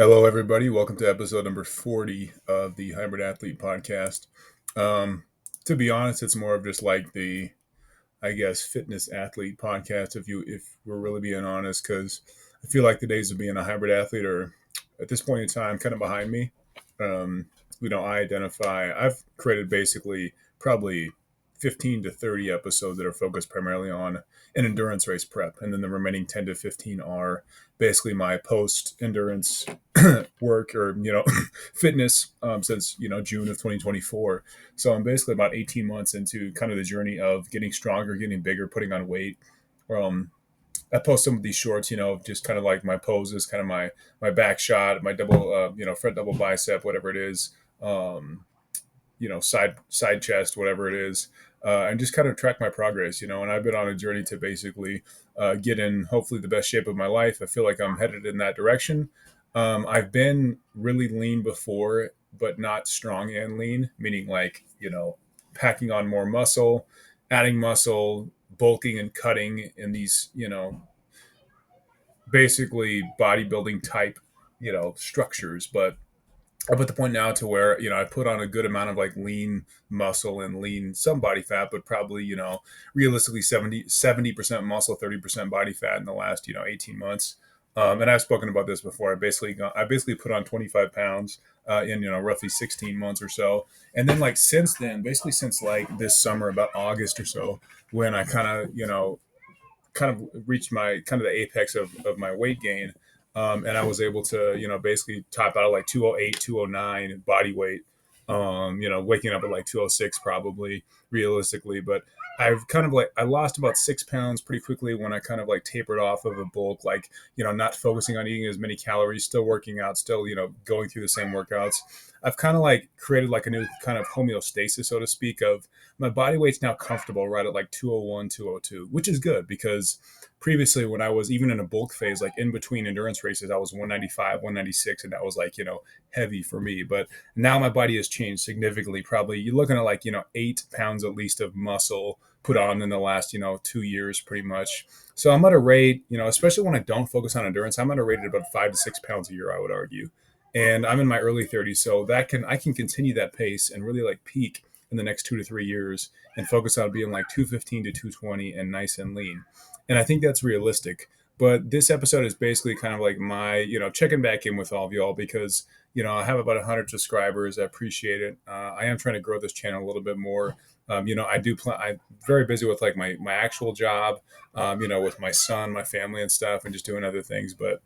Hello, everybody. Welcome to episode number 40 of the Hybrid Athlete podcast. Um, to be honest, it's more of just like the, I guess, fitness athlete podcast. If we're really being honest, because I feel like the days of being a hybrid athlete are, at this point in time, kind of behind me. Um, I've created basically probably 15 to 30 episodes that are focused primarily on an endurance race prep, and then the remaining 10 to 15 are basically my post endurance work or fitness since June of 2024. So I'm basically about 18 months into kind of the journey of getting stronger, getting bigger, putting on weight. um, I post some of these shorts, just kind of like my poses, kind of my back shot, my double front double bicep, whatever it is, side chest, whatever it is, and just kind of track my progress. And I've been on a journey to basically get in hopefully the best shape of my life. I feel like I'm headed in that direction. I've been really lean before, but not strong and lean, meaning like packing on more muscle, adding muscle, bulking and cutting in these basically bodybuilding type structures. But I'm at the point now to where I put on a good amount of like lean muscle and lean some body fat, but probably realistically 70% muscle, 30% body fat in the last 18 months. And I've spoken about this before. I basically put on 25 pounds in roughly 16 months or so, and then like since then, basically since like this summer, about August or so, when I kind of reached my kind of the apex of my weight gain. And I was able to, basically top out at like 208, 209 body weight, waking up at like 206 probably realistically. But I've kind of like, I lost about 6 pounds pretty quickly when I kind of like tapered off of a bulk, like, not focusing on eating as many calories, still working out, still, going through the same workouts. I've kind of like created like a new kind of homeostasis, so to speak, of my body weight's now comfortable right at like 201, 202, which is good because previously when I was even in a bulk phase, like in between endurance races, I was 195, 196, and that was like, heavy for me. But now my body has changed significantly. Probably you're looking at like, 8 pounds at least of muscle put on in the last, 2 years pretty much. So I'm at a rate, especially when I don't focus on endurance, I'm at a rate at about 5 to 6 pounds a year, I would argue. And I'm in my early 30s, so I can continue that pace and really like peak in the next 2 to 3 years and focus on being like 215 to 220 and nice and lean. And I think that's realistic. But this episode is basically kind of like my, checking back in with all of y'all because, I have about 100 subscribers. I appreciate it. I am trying to grow this channel a little bit more. I'm very busy with like my actual job, with my son, my family and stuff, and just doing other things. But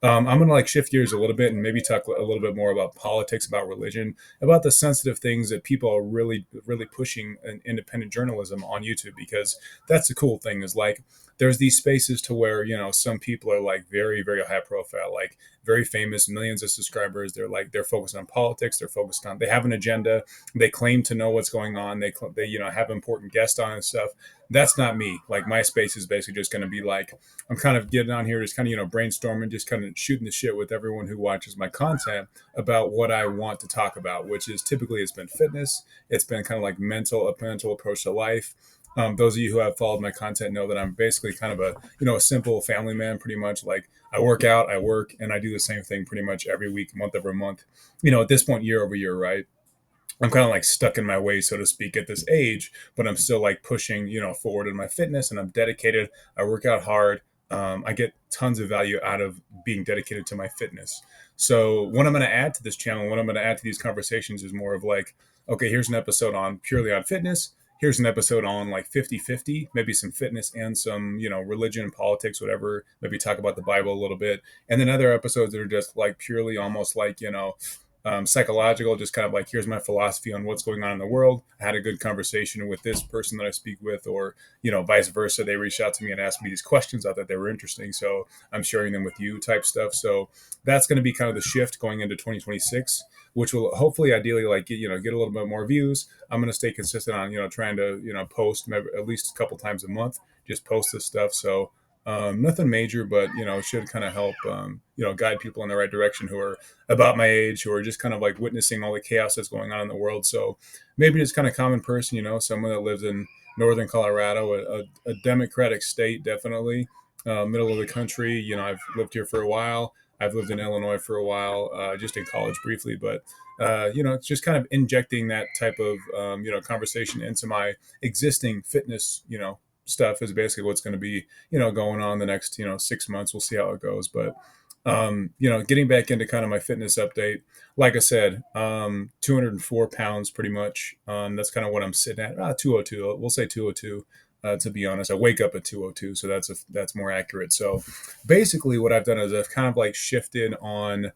I'm going to like shift gears a little bit and maybe talk a little bit more about politics, about religion, about the sensitive things that people are really, really pushing in independent journalism on YouTube, because that's the cool thing is like, there's these spaces to where, some people are like very, very high profile, like very famous, millions of subscribers. They're focused on politics. They have an agenda. They claim to know what's going on. They, have important guests on and stuff. That's not me. Like my space is basically just going to be like, I'm kind of getting on here, just kind of, brainstorming, just kind of shooting the shit with everyone who watches my content about what I want to talk about, which is typically it's been fitness. It's been kind of like a mental approach to life. Those of you who have followed my content know that I'm basically kind of a simple family man, pretty much. Like I work out, I work, and I do the same thing pretty much every week, month over month. At this point, year over year, right? I'm kind of like stuck in my ways, so to speak, at this age, but I'm still like pushing, forward in my fitness, and I'm dedicated. I work out hard. I get tons of value out of being dedicated to my fitness. So what I'm going to add to this channel, what I'm going to add to these conversations is more of like, okay, here's an episode on purely on fitness. Here's an episode on like 50-50, maybe some fitness and some, religion, politics, whatever. Maybe talk about the Bible a little bit. And then other episodes that are just like purely almost like, psychological, just kind of like, here's my philosophy on what's going on in the world. I had a good conversation with this person that I speak with, or, vice versa. They reached out to me and asked me these questions. I thought they were interesting. So I'm sharing them with you type stuff. So that's going to be kind of the shift going into 2026, which will hopefully ideally like, get a little bit more views. I'm going to stay consistent on, trying to, post maybe at least a couple times a month, just post this stuff. So nothing major, but should kind of help guide people in the right direction who are about my age, who are just kind of like witnessing all the chaos that's going on in the world. So maybe just kind of common person, someone that lives in northern Colorado, a Democratic state, definitely middle of the country. I've lived here for a while. I've lived in Illinois for a while, just in college briefly, but it's just kind of injecting that type of conversation into my existing fitness, stuff is basically what's going to be, going on the next, 6 months. We'll see how it goes, but getting back into kind of my fitness update, like I said, 204 pounds pretty much. That's kind of what I'm sitting at. 202. We'll say 202. To be honest, I wake up at 202, so that's more accurate. So basically, what I've done is I've kind of like shifted on.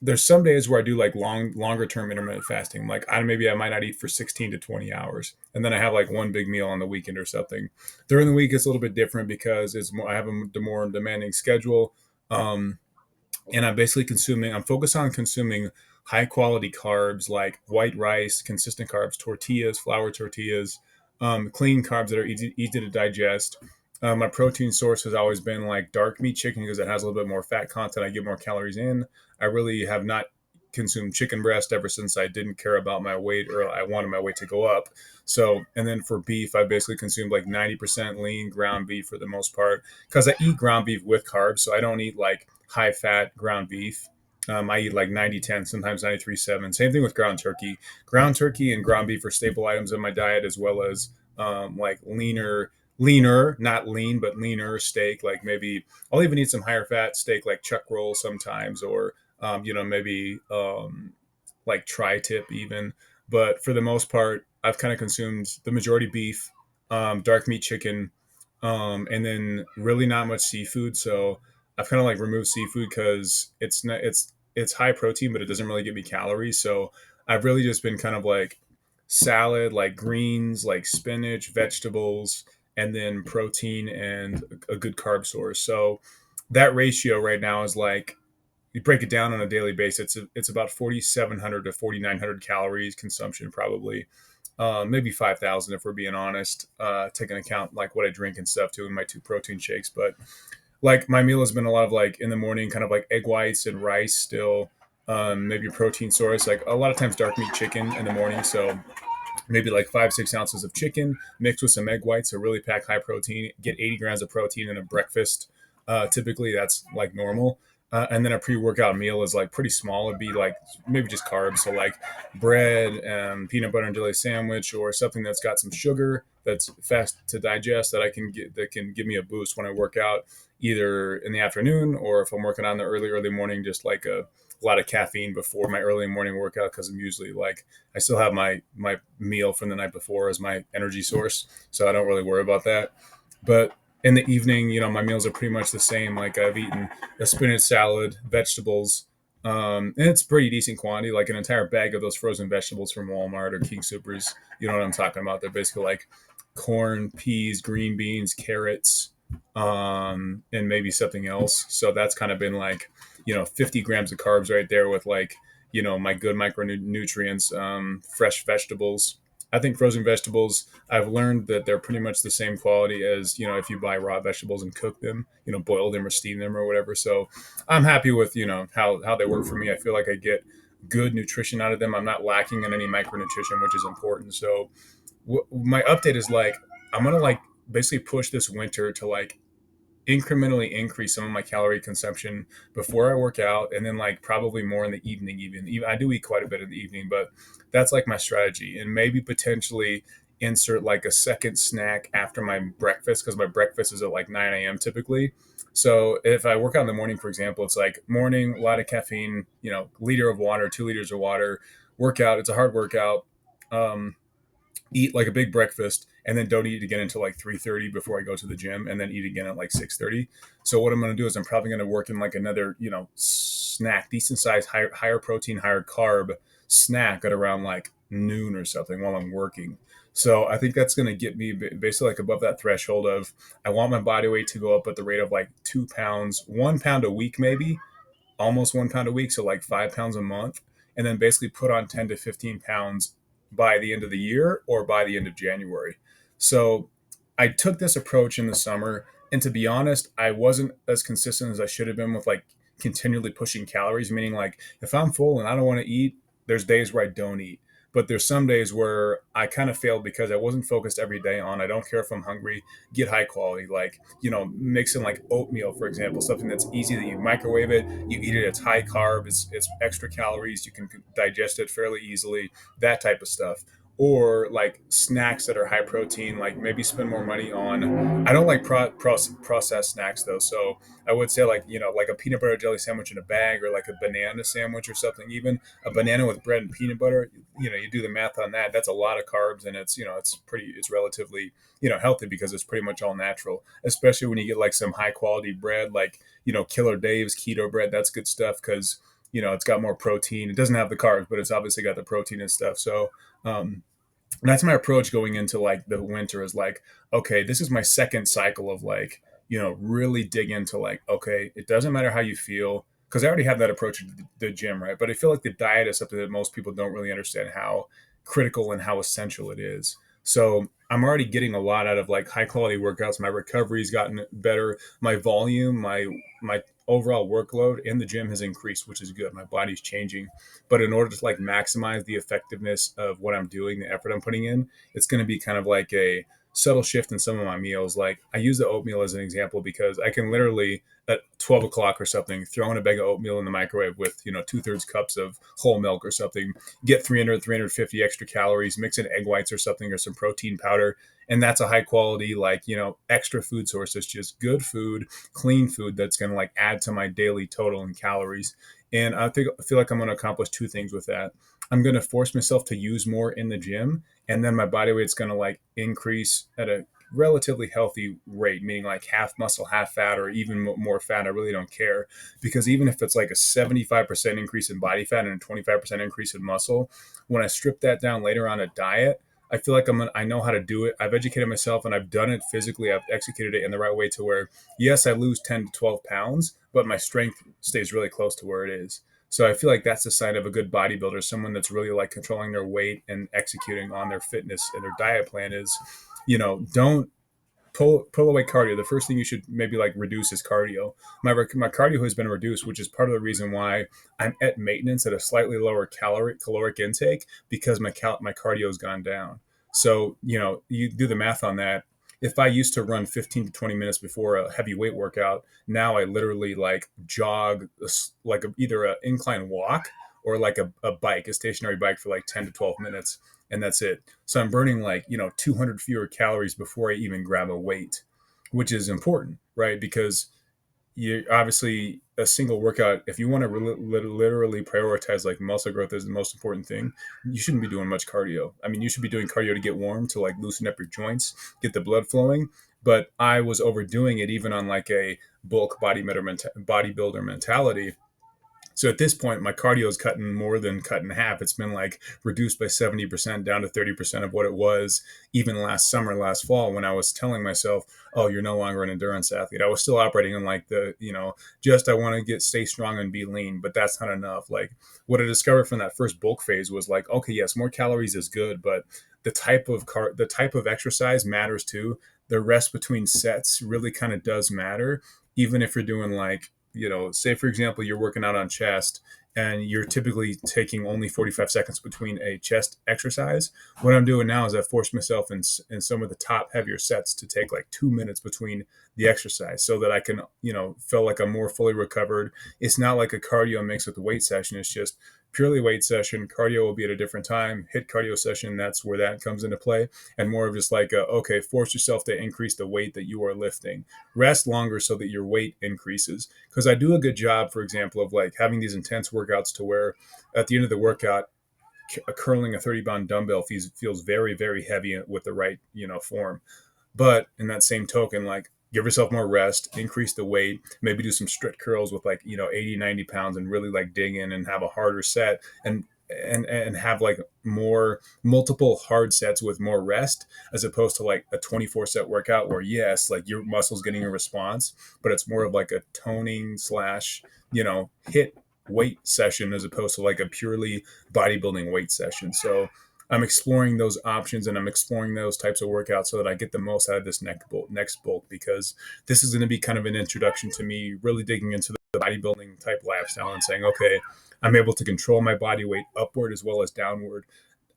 There's some days where I do like longer term intermittent fasting. Like I might not eat for 16 to 20 hours, and then I have like one big meal on the weekend or something. During the week, it's a little bit different because it's more I have a more demanding schedule. Um, and I'm focused on consuming high quality carbs like white rice, consistent carbs, tortillas, flour tortillas, clean carbs that are easy to digest. My protein source has always been like dark meat chicken because it has a little bit more fat content. I get more calories in. I really have not consumed chicken breast ever since I didn't care about my weight or I wanted my weight to go up. So, and then for beef, I basically consumed like 90% lean ground beef for the most part because I eat ground beef with carbs. So I don't eat like high fat ground beef. I eat like 90-10, sometimes 93-7. Same thing with ground turkey. Ground turkey and ground beef are staple items in my diet, as well as like leaner, not lean, but leaner steak. Like maybe I'll even eat some higher fat steak, like chuck roll sometimes, or maybe like tri tip even. But for the most part, I've kind of consumed the majority beef, dark meat chicken, and then really not much seafood. So I've kind of like removed seafood because it's high protein, but it doesn't really give me calories. So I've really just been kind of like salad, like greens, like spinach, vegetables, and then protein and a good carb source. So that ratio right now is like you break it down on a daily basis, it's about 4,700 to 4,900 calories consumption, probably. Maybe 5,000 if we're being honest, taking account like what I drink and stuff too in my two protein shakes. But like my meal has been a lot of like in the morning, kind of like egg whites and rice still. Maybe a protein source, like a lot of times dark meat chicken in the morning. So maybe like 5-6 ounces of chicken mixed with some egg whites. So really pack high protein, get 80 grams of protein in a breakfast. Typically that's like normal. And then a pre-workout meal is like pretty small. It'd be like maybe just carbs, so like bread and peanut butter and jelly sandwich, or something that's got some sugar that's fast to digest that I can get that can give me a boost when I work out, either in the afternoon or if I'm working on the early morning, just like a lot of caffeine before my early morning workout because I'm usually like I still have my meal from the night before as my energy source, so I don't really worry about that. But in the evening, my meals are pretty much the same. Like I've eaten a spinach salad, vegetables, and it's pretty decent quantity, like an entire bag of those frozen vegetables from Walmart or King Supers. You know what I'm talking about? They're basically like corn, peas, green beans, carrots, and maybe something else. So that's kind of been like, 50 grams of carbs right there with like, my good micronutrients, fresh vegetables. I think frozen vegetables, I've learned that they're pretty much the same quality as, if you buy raw vegetables and cook them, boil them or steam them or whatever. So I'm happy with, how they work for me. I feel like I get good nutrition out of them. I'm not lacking in any micronutrition, which is important. So my update is like, I'm going to like basically push this winter to like incrementally increase some of my calorie consumption before I work out, and then like probably more in the evening. Even I do eat quite a bit in the evening, but that's like my strategy, and maybe potentially insert like a second snack after my breakfast because my breakfast is at like 9 a.m. typically. So if I work out in the morning, for example, it's like morning, a lot of caffeine, liter of water, 2 liters of water, workout. It's a hard workout. Um, Eat like a big breakfast and then don't eat again until like 3:30 before I go to the gym, and then eat again at like 6:30. So what I'm going to do is I'm probably going to work in like another, snack, decent size, higher protein, higher carb snack at around like noon or something while I'm working. So I think that's going to get me basically like above that threshold of I want my body weight to go up at the rate of like 2 pounds, 1 pound a week, maybe almost 1 pound a week, so like 5 pounds a month, and then basically put on 10 to 15 pounds by the end of the year or by the end of January. So I took this approach in the summer, and to be honest, I wasn't as consistent as I should have been with like continually pushing calories, meaning like if I'm full and I don't want to eat, there's days where I don't eat. But there's some days where I kind of failed because I wasn't focused every day on, I don't care if I'm hungry, get high quality, like, mixing like oatmeal, for example, something that's easy that you microwave it, you eat it, it's high carb, it's extra calories, you can digest it fairly easily, that type of stuff. Or like snacks that are high protein, like maybe spend more money on. I don't like processed snacks though, so I would say like like a peanut butter jelly sandwich in a bag, or like a banana sandwich or something. Even a banana with bread and peanut butter. You do the math on that. That's a lot of carbs, and it's relatively healthy because it's pretty much all natural. Especially when you get like some high quality bread, like Killer Dave's keto bread. That's good stuff because it's got more protein. It doesn't have the carbs, but it's obviously got the protein and stuff. So um, that's my approach going into like the winter is like, okay, this is my second cycle of like, really dig into like, okay, it doesn't matter how you feel. Cause I already have that approach to the gym, right? But I feel like the diet is something that most people don't really understand how critical and how essential it is. So I'm already getting a lot out of like high quality workouts. My recovery's gotten better. My volume, my overall workload in the gym has increased, which is good. My body's changing. But in order to like maximize the effectiveness of what I'm doing, the effort I'm putting in, it's going to be kind of like a subtle shift in some of my meals. Like I use the oatmeal as an example because I can literally at 12 o'clock or something throw in a bag of oatmeal in the microwave with 2/3 cups of whole milk or something, get 350 extra calories, mix in egg whites or something or some protein powder, and that's a high quality like extra food source. It's just good food, clean food that's going to like add to my daily total in calories. And I feel like I'm going to accomplish two things with that. I'm going to force myself to use more in the gym, and then my body weight's going to like increase at a relatively healthy rate, meaning like half muscle, half fat, or even more fat. I really don't care, because even if it's like a 75% increase in body fat and a 25% increase in muscle, when I strip that down later on a diet, I feel like I know how to do it. I've educated myself and I've done it physically. I've executed it in the right way to where, yes, I lose 10 to 12 pounds, but my strength stays really close to where it is. So I feel like that's the sign of a good bodybuilder, someone that's really like controlling their weight and executing on their fitness and their diet plan is, don't pull away cardio. The first thing you should maybe like reduce is cardio. My cardio has been reduced, which is part of the reason why I'm at maintenance at a slightly lower caloric intake, because my cardio has gone down. So you do the math on that. If I used to run 15 to 20 minutes before a heavy weight workout, now I literally like jog like either an incline walk or like a bike, a stationary bike for like 10 to 12 minutes, and that's it. So I'm burning like 200 fewer calories before I even grab a weight, which is important, right? Because you obviously a single workout, if you want to literally prioritize like muscle growth as the most important thing, you shouldn't be doing much cardio. I mean, you should be doing cardio to get warm, to like loosen up your joints, get the blood flowing. But I was overdoing it even on like a bulk bodybuilder mentality. So at this point, my cardio is cutting more than cut in half. It's been like reduced by 70% down to 30% of what it was even last summer, last fall, when I was telling myself, oh, you're no longer an endurance athlete. I was still operating in like just I want to stay strong and be lean, but that's not enough. Like what I discovered from that first bulk phase was like, okay, yes, more calories is good, but the type of exercise matters too. The rest between sets really kind of does matter, even if you're doing like say for example, you're working out on chest and you're typically taking only 45 seconds between a chest exercise. What I'm doing now is I force myself in some of the top heavier sets to take like 2 minutes between the exercise so that I can, feel like I'm more fully recovered. It's not like a cardio mix with the weight session. It's just purely weight session. Cardio will be at a different time. Hit cardio session, that's where that comes into play. And more of just like, okay, force yourself to increase the weight that you are lifting. Rest longer so that your weight increases. Because I do a good job, for example, of like having these intense workouts to where at the end of the workout, curling a 30-pound dumbbell feels very, very heavy with the right, form. But in that same token, like give yourself more rest, increase the weight, maybe do some strict curls with like, 80, 90 pounds and really like dig in and have a harder set and have like more multiple hard sets with more rest, as opposed to like a 24 set workout where yes, like your muscles getting a response, but it's more of like a toning slash, hit weight session as opposed to like a purely bodybuilding weight session. So I'm exploring those options and I'm exploring those types of workouts so that I get the most out of this next bulk, because this is going to be kind of an introduction to me really digging into the bodybuilding type lifestyle and saying, okay, I'm able to control my body weight upward as well as downward.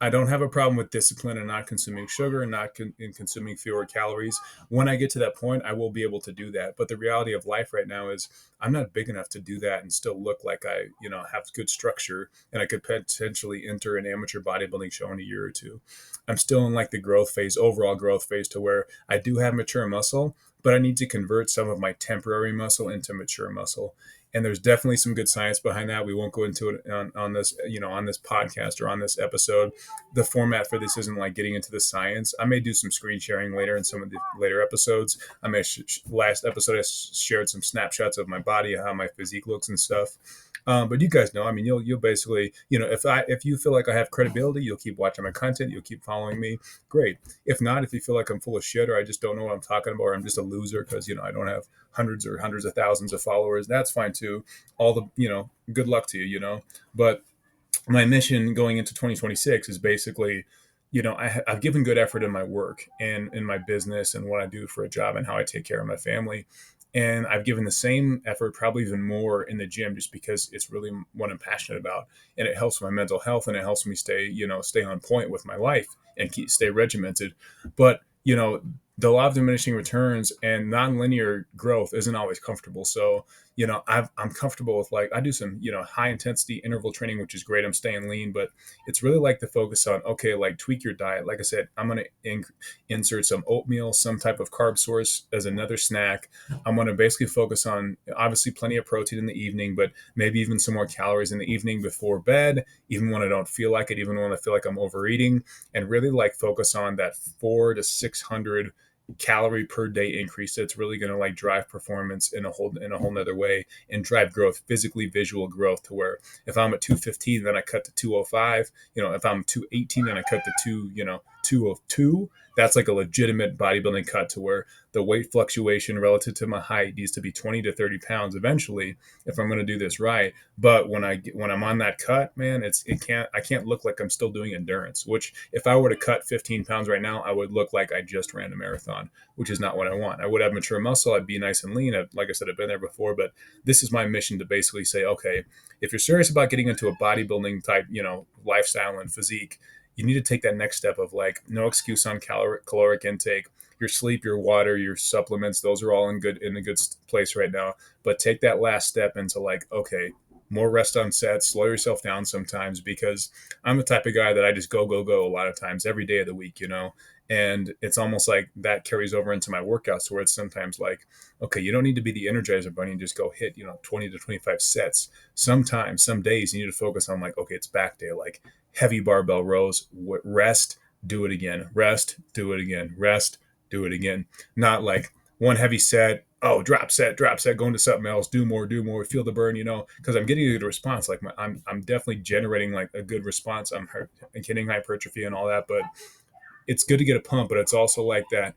I don't have a problem with discipline and not consuming sugar and not consuming fewer calories. When I get to that point, I will be able to do that. But the reality of life right now is I'm not big enough to do that and still look like I, have good structure and I could potentially enter an amateur bodybuilding show in a year or two. I'm still in like the growth phase, overall growth phase, to where I do have mature muscle, but I need to convert some of my temporary muscle into mature muscle. And there's definitely some good science behind that. We won't go into it on this, on this podcast or on this episode. The format for this isn't like getting into the science. I may do some screen sharing later in some of the later episodes. I may last episode I shared some snapshots of my body, how my physique looks and stuff. But you guys know, I mean, you'll basically, if you feel like I have credibility, you'll keep watching my content, you'll keep following me. Great. If not, if you feel like I'm full of shit or I just don't know what I'm talking about, or I'm just a loser because I don't have hundreds of thousands of followers, that's fine too. All the good luck to you. But my mission going into 2026 is basically, I've given good effort in my work and in my business and what I do for a job and how I take care of my family. And I've given the same effort, probably even more in the gym, just because it's really what I'm passionate about. And it helps my mental health and it helps me stay on point with my life and stay regimented. But, the law of diminishing returns and nonlinear growth isn't always comfortable. So, I'm comfortable with like, I do some, high intensity interval training, which is great. I'm staying lean, but it's really like the focus on, okay, like tweak your diet. Like I said, I'm going to insert some oatmeal, some type of carb source as another snack. I'm going to basically focus on obviously plenty of protein in the evening, but maybe even some more calories in the evening before bed, even when I don't feel like it, even when I feel like I'm overeating, and really like focus on that 400 to 600 calorie per day increase that's really going to like drive performance in a whole nother way and drive growth, physically visual growth, to where if I'm at 215 then I cut to 205, if I'm 218 then I cut to 202. That's like a legitimate bodybuilding cut, to where the weight fluctuation relative to my height needs to be 20 to 30 pounds eventually if I'm going to do this right. But when I'm on that cut, man, I can't look like I'm still doing endurance, which if I were to cut 15 pounds right now, I would look like I just ran a marathon, which is not what I want. I would have mature muscle. I'd be nice and lean. Like I said, I've been there before, but this is my mission to basically say, okay, if you're serious about getting into a bodybuilding type, lifestyle and physique, you need to take that next step of like no excuse on caloric intake. Your sleep, your water, your supplements, those are all in a good place right now. But take that last step into like, okay, more rest on set, slow yourself down sometimes, because I'm the type of guy that I just go a lot of times every day of the week, and it's almost like that carries over into my workouts, where it's sometimes like, okay, you don't need to be the Energizer Bunny and just go hit 20 to 25 sets. Sometimes, some days you need to focus on like, okay, it's back day, like heavy barbell rows, rest, do it again, rest, do it again, rest, do it again. Not like one heavy set, oh, drop set, go into something else, do more, feel the burn, because I'm getting a good response. Like I'm definitely generating like a good response. I'm getting hypertrophy and all that, but it's good to get a pump. But it's also like that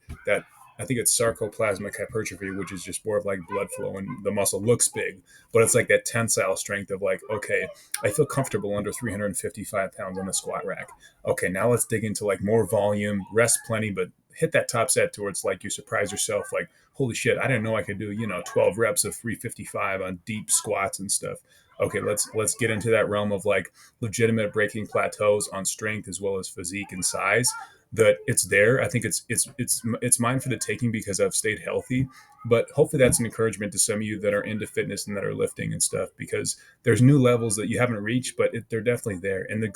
I think it's sarcoplasmic hypertrophy, which is just more of like blood flow and the muscle looks big, but it's like that tensile strength of like, okay, I feel comfortable under 355 pounds on the squat rack. Okay, now let's dig into like more volume, rest plenty, but hit that top set towards like you surprise yourself, like, holy shit, I didn't know I could do, 12 reps of 355 on deep squats and stuff. Okay, let's get into that realm of like legitimate breaking plateaus on strength as well as physique and size. That it's there. I think it's mine for the taking because I've stayed healthy. But hopefully that's an encouragement to some of you that are into fitness and that are lifting and stuff, because there's new levels that you haven't reached, but they're definitely there. And the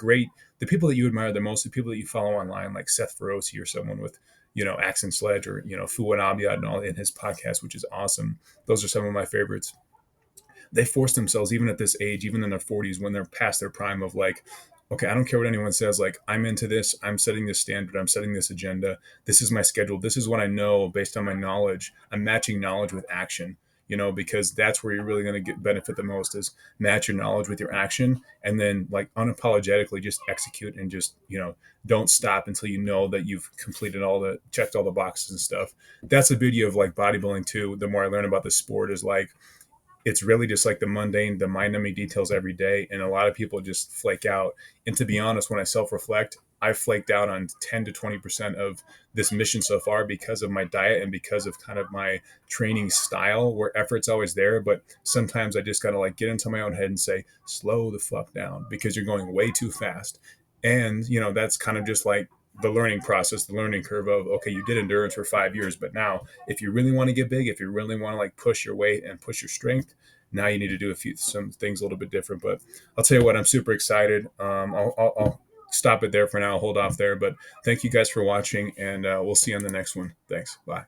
people that you admire the most, the people that you follow online, like Seth Feroce or someone with Axe and Sledge, or Fouad Abiad and all in his podcast, which is awesome. Those are some of my favorites. They force themselves, even at this age, even in their 40s, when they're past their prime of like, okay, I don't care what anyone says, like, I'm into this, I'm setting this standard, I'm setting this agenda, this is my schedule, this is what I know based on my knowledge. I'm matching knowledge with action, because that's where you're really going to get benefit the most, is match your knowledge with your action, and then like unapologetically just execute, and just don't stop until you know that you've completed checked all the boxes and stuff. That's the beauty of like bodybuilding too. The more I learn about the sport, is like, it's really just like the mundane, the mind-numbing details every day. And a lot of people just flake out. And to be honest, when I self-reflect, I flaked out on 10 to 20% of this mission so far because of my diet and because of kind of my training style, where effort's always there. But sometimes I just got to like get into my own head and say, slow the fuck down, because you're going way too fast. And, that's kind of just like the learning process, the learning curve of, okay, you did endurance for 5 years, but now if you really want to get big, if you really want to like push your weight and push your strength, now you need to do some things a little bit different. But I'll tell you what, I'm super excited. I'll stop it there for now. I'll hold off there, but thank you guys for watching, and we'll see you on the next one. Thanks. Bye.